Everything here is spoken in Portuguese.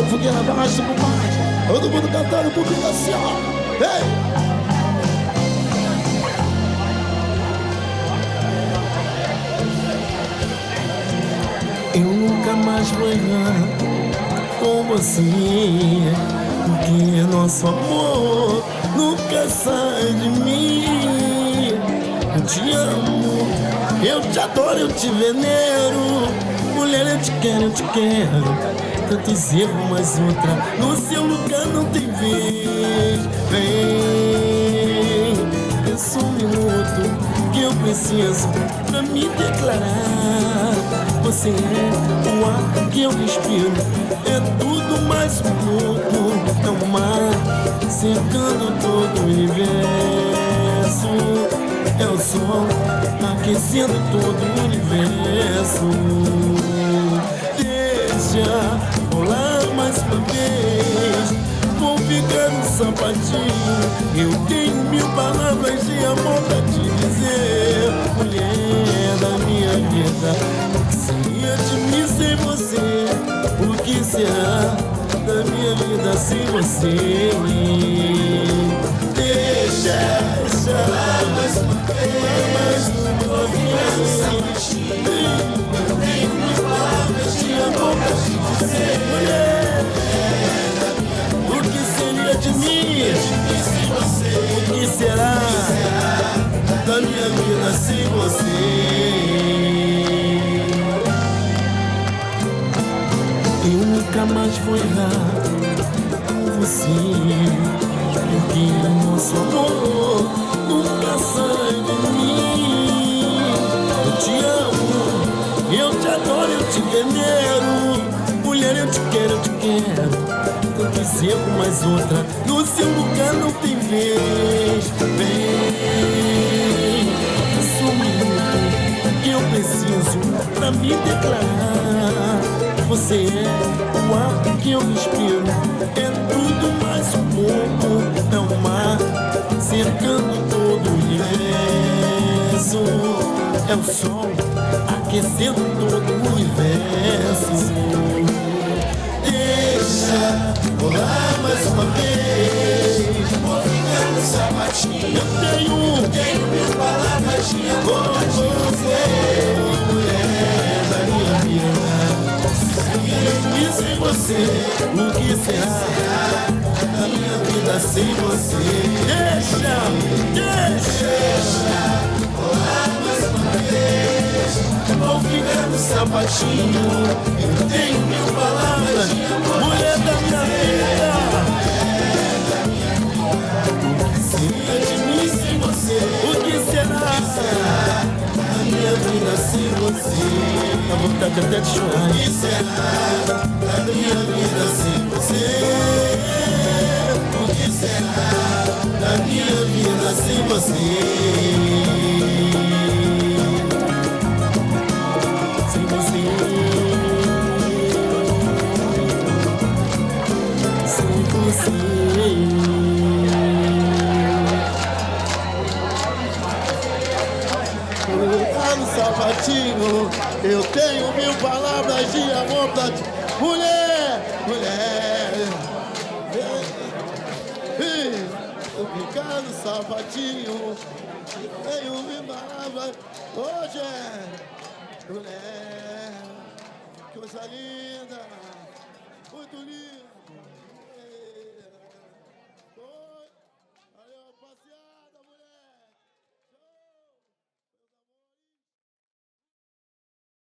fogueira baixa com mais. Todo mundo cantando, o público assim, ó. Ei! Eu nunca mais vou errar com você, porque nosso amor nunca sai de mim. Eu te amo, eu te adoro, eu te venero. Mulher, eu te quero. Tantos erros, mais outra. No seu lugar não tem vez. Vem, pensa um minuto que eu preciso pra me declarar. Você é o ar que eu respiro, é tudo mais um pouco. É o mar secando todo o universo. É o sol aquecendo todo o universo. Deixa rolar mais uma vez, vou ficar no sapatinho. Eu tenho 1000 palavras de amor pra te dizer. Mulher da minha vida, o que seria de mim sem você? O que será da minha vida sem você? Deixa rolar mais uma vez, vou ficar no sapatinho. Eu tenho 1000 palavras de amor pra te dizer. Mulher, o que seria de mim? O que será da minha vida sem você? Eu nunca mais vou errar com você, porque nosso amor nunca sai de mim. Eu te amo, eu te adoro, eu te venero. Mulher, eu te quero. Tantos erros, mais outra. No seu lugar não tem vez. Vem, só um minuto que eu preciso pra me declarar. Você é o ar que eu respiro, é tudo mais um pouco. É o mar cercando todo o universo. É o sol aquecendo todo o universo. Deixa rolar mais uma vez, vou ficar no sapatinho. Eu tenho 1000 palavras de amor pra te dizer. Mulher da minha vida, e sem você, o que será da minha vida sem você? Deixa rolar mais uma vez, vou ficar no sapatinho. Eu tenho 1000 palavras de amor. Mulher da minha vida, o que seria de mim sem você? O que será da minha vida sem você? A vontade até de chorar. O que será da minha vida sem você? O que será da minha vida sem você? No sapatinho, eu tenho 1000 palavras de amor pra ti. Mulher, eu ficar no sapatinho, tenho 1000 palavras. Hoje mulher, coisa linda, muito linda.